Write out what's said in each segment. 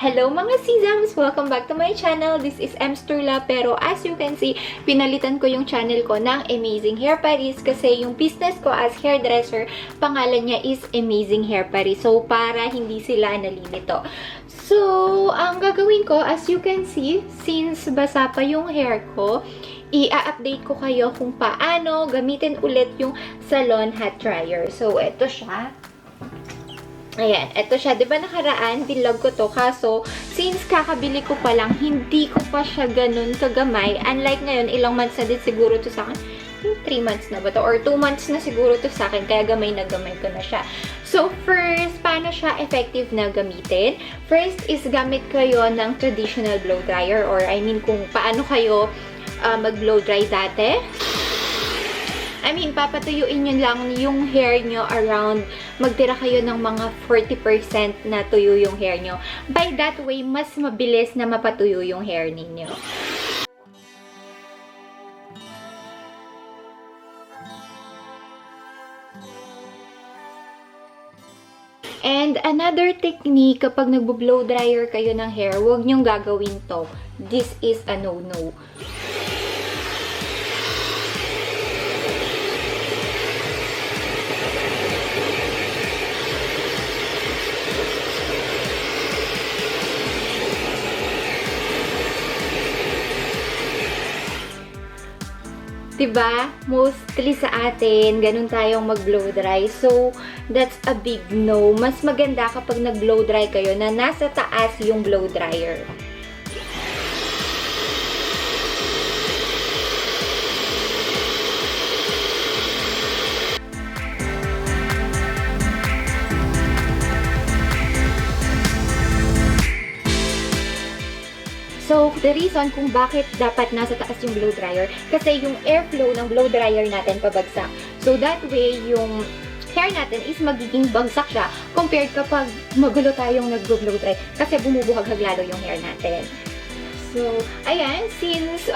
Hello mga Sisams! Welcome back to my channel. This is Emsturla, pero as you can see, pinalitan ko yung channel ko ng Amazing Hair Paris kasi yung business ko as hairdresser, pangalan niya is Amazing Hair Paris. So, para hindi sila nalilito. So, ang gagawin ko, as you can see, since basa pa yung hair ko, i-update ko kayo kung paano gamitin ulit yung Salon Hot Dryer. So, ito siya. Ayan, eto siya. Diba nakaraan, binlog ko to. Kaso, since kakabili ko pa lang, hindi ko pa siya ganun kagamay. Unlike ngayon, ilang months na din siguro to sa akin. 3 months na ba to? Or 2 months na siguro to sa akin. Kaya gamay na gamay ko na siya. So, first, paano siya effective na gamitin? First is gamit kayo ng traditional blow dryer. Or I mean, kung paano kayo mag-blow dry dati. I mean, papatuyuin nyo lang yung hair nyo around, magtira kayo ng mga 40% na tuyo yung hair nyo. By that way, mas mabilis na mapatuyo yung hair ninyo. And another technique, kapag nagbo-blow dryer kayo ng hair, huwag nyong gagawin to. This is a no-no. Diba? Mostly sa atin, ganun tayong mag-blow dry. So, that's a big no. Mas maganda kapag nag-blow dry kayo na nasa taas yung blow dryer. So, the reason kung bakit dapat nasa taas yung blow dryer, kasi yung airflow ng blow dryer natin pabagsak. So, that way, yung hair natin is magiging bagsak siya compared kapag magulo tayong nag-blow dry kasi bumubuhaghag lalo yung hair natin. So, ayan, since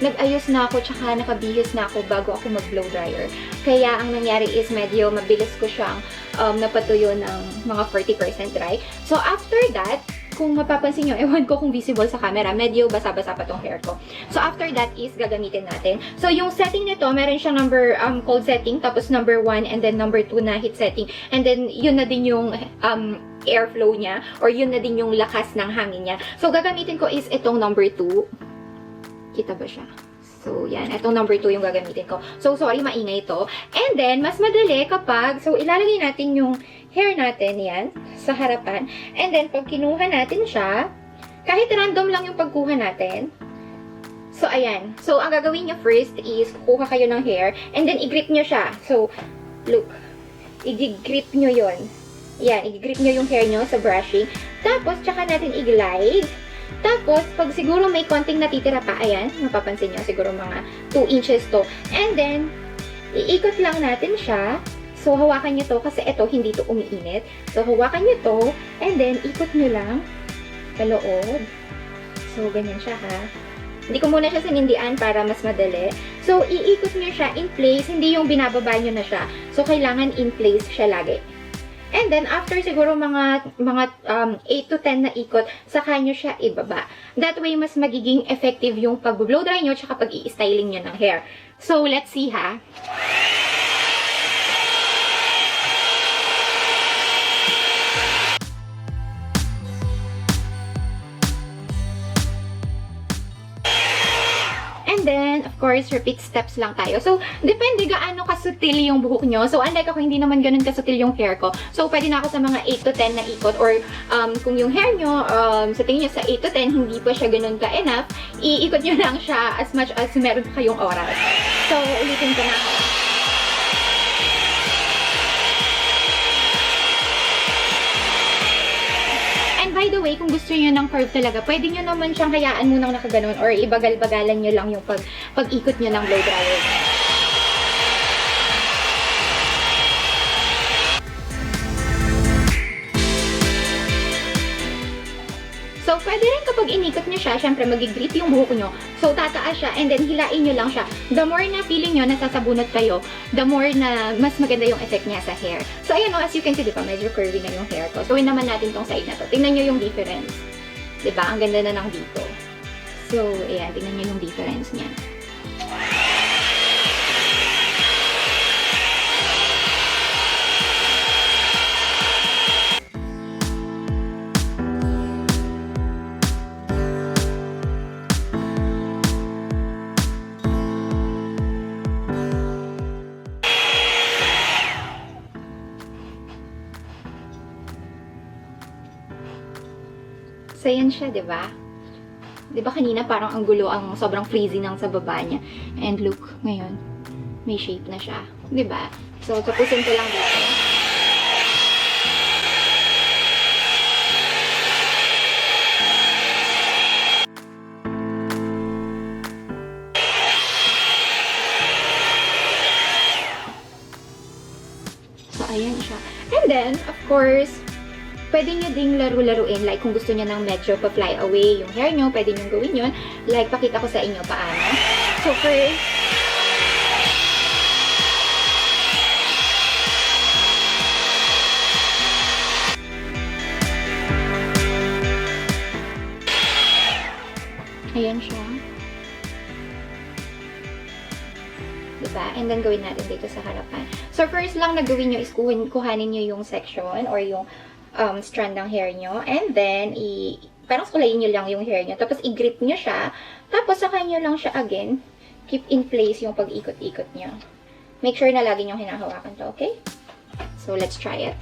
nag-ayos na ako tsaka nakabihis na ako bago ako mag-blow dryer, kaya ang nangyari is medyo mabilis ko siyang napatuyo ng mga 40% dry. So, after that, kung mapapansin nyo, ewan ko kung visible sa camera, medyo basa-basa pa tong hair ko. So, after that is gagamitin natin. So, yung setting nito, meron siyang number cold setting, tapos number 1, and then number 2 na heat setting. And then, yun na din yung airflow niya, or yun na din yung lakas ng hangin niya. So, gagamitin ko is itong number 2. Kita ba siya? So, yan. Itong number 2 yung gagamitin ko. So, sorry, maingay ito. And then, mas madali kapag, so, ilalagay natin yung hair natin, yan, sa harapan. And then, pag kinuha natin siya, kahit random lang yung pagkuha natin. So, ayan. So, ang gagawin nyo first is, kukuha kayo ng hair, and then, i-grip nyo siya. So, look. I-grip nyo yon. Yan, i-grip nyo yung hair nyo sa brushing. Tapos, tsaka natin i-glide. Tapos, pag siguro may konting natitira pa, ayan, mapapansin nyo, siguro mga 2 inches to. And then, iikot lang natin siya. So, hawakan nyo to kasi ito, hindi to umiinit. So, hawakan nyo to, and then, ikot nyo lang paloob. So, ganyan siya ha. Hindi ko muna siya sinindian para mas madali. So, iikot nyo siya in place, hindi yung binababa nyo na siya. So, kailangan in place siya lagi. And then, after siguro mga 8 to 10 na ikot, saka nyo siya ibaba. That way, mas magiging effective yung pag-blow dry nyo tsaka pag-i-styling nyo ng hair. So, let's see ha. And then, of course, repeat steps lang tayo. So, depende gaano kasutil yung buhok nyo. So, unlike ako, hindi naman ganun kasutil yung hair ko. So, pwede na ako sa mga 8 to 10 na ikot. Or, kung yung hair nyo, sa tingin nyo sa 8 to 10, hindi pa siya ganun ka-enough, iikot nyo lang siya as much as meron pa kayong oras. So, ulitin ko na ako. By the way, kung gusto niyo ng curve talaga, pwede niyo naman siyang hayaan munang nakaganon or ibagal-bagalan niyo lang yung pag-ikot niyo ng blow dryer. So, pwede rin kapag inikot nyo siya, syempre mag-grip yung buhok nyo. So, tataas siya and then hilain nyo lang siya. The more na feeling nyo nasasabunot kayo, the more na mas maganda yung effect niya sa hair. So, ayan o, as you can see, diba, medyo curvy na yung hair ko. So, gawin naman natin tong side na to. Tingnan nyo yung difference. Diba? Ang ganda na ng dito. So, ayan, tingnan nyo yung difference niya. So, yan siya, diba? Diba kanina parang ang gulo, ang sobrang freezing ng sa baba niya. And look, ngayon, may shape na siya. Diba? So, tapusin ko lang dito. So, ayan siya. And then, of course, pwede nyo ding laro-laruin. Like, kung gusto nyo ng medyo pa-fly away yung hair nyo, pwede nyo gawin yun. Like, pakita ko sa inyo paano. So, first, ayan siya. Diba? And then, gawin natin dito sa harapan. So, first lang na gawin nyo is kuhanin nyo yung section or yung strand ng hair nyo. And then, parang sukulayin nyo lang yung hair nyo. Tapos, i-grip nyo siya. Tapos, saka nyo lang siya again. Keep in place yung pag-ikot-ikot nyo. Make sure na lagi nyo hinahawakan to, okay? So, let's try it.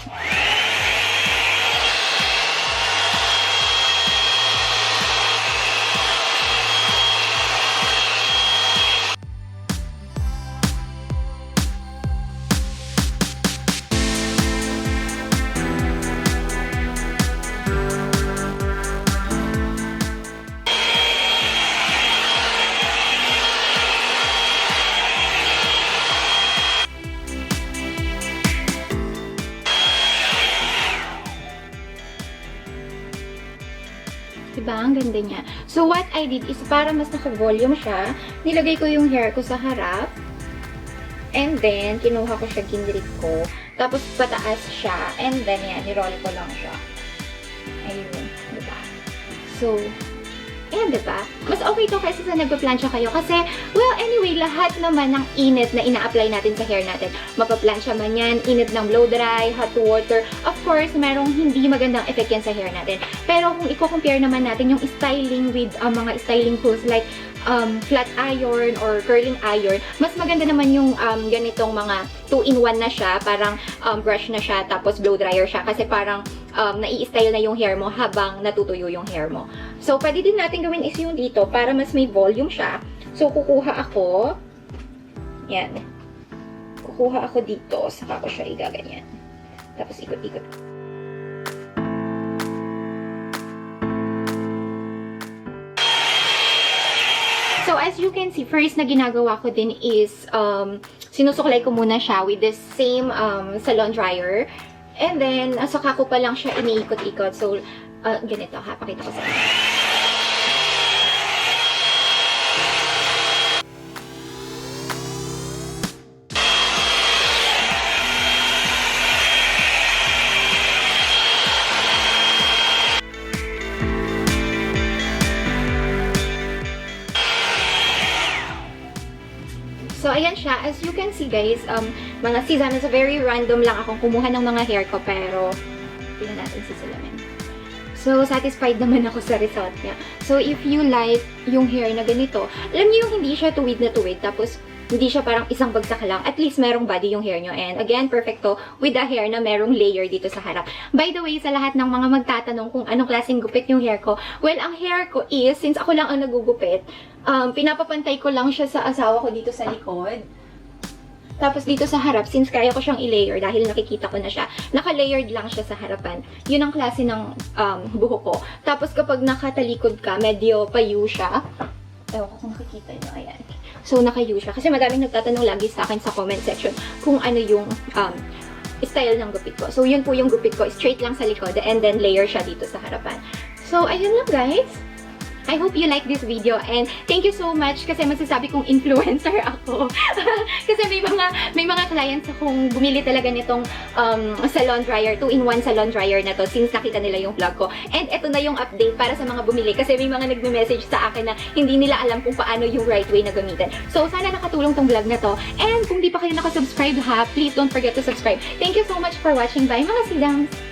Diba? Ang ganda niya. So, what I did is, para mas naka-volume siya, nilagay ko yung hair ko sa harap. And then, kinuha ko siya, ginrip ko. Tapos, pataas siya. And then, yan, niroll ko lang siya. Ayun. Diba? So, ayan, diba? Mas okay to kasi sa nagpa-plancha kayo. Kasi, well, anyway, lahat naman ng init na ina-apply natin sa hair natin. Mapa-plancha man yan, init ng blow dry, hot water. Of course, merong hindi magandang effect yan sa hair natin. Pero kung i-compare naman natin yung styling with mga styling tools like flat iron or curling iron, mas maganda naman yung ganitong mga 2-in-1 na siya. Parang brush na siya, tapos blow dryer siya. Kasi parang nai-style na yung hair mo habang natutuyo yung hair mo. So, pwede din natin gawin is yung dito para mas may volume siya. So, kukuha ako. Yan. Kukuha ako dito. Saka ko siya igaganyan. Tapos, ikot-ikot. So, as you can see, first na ginagawa ko din is sinusuklay ko muna siya with the same salon dryer. And then, saka ko pa lang siya iniikot-ikot. So, ganito ha. Pakita ko sa inyo. So, ayan siya. As you can see, guys, mga seasons, very random lang akong kumuha ng mga hair ko, pero tingnan natin si Salamin. So, satisfied naman ako sa result niya. So, if you like yung hair na ganito, alam niyo yung hindi siya tuwid na tuwid, tapos hindi siya parang isang bagsak lang. At least merong body yung hair nyo. And again, perfecto with the hair na merong layer dito sa harap. By the way, sa lahat ng mga magtatanong kung anong klaseng gupit yung hair ko, well, ang hair ko is, since ako lang ang nagugupit, pinapapantay ko lang siya sa asawa ko dito sa likod. Tapos dito sa harap, since kaya ko siyang i-layer dahil nakikita ko na siya, naka-layered lang siya sa harapan. Yun ang klase ng buhok ko. Tapos kapag nakatalikod ka, medyo payu siya. Ewan ko kung nakikita nyo, ayan. So, naka-U siya. Kasi madaming nagtatanong lagi sa akin sa comment section kung ano yung style ng gupit ko. So, yun po yung gupit ko. Straight lang sa likod and then layer siya dito sa harapan. So, ayun lang guys. I hope you like this video and thank you so much kasi masasabi kong influencer ako. Kasi may mga clients akong bumili talaga nitong salon dryer, 2-in-1 salon dryer na to since nakita nila yung vlog ko. And ito na yung update para sa mga bumili kasi may mga nagme-message sa akin na hindi nila alam kung paano yung right way na gamitin. So sana nakatulong tong vlog na to. And kung di pa kayo nakasubscribe ha, please don't forget to subscribe. Thank you so much for watching. Bye mga sidams!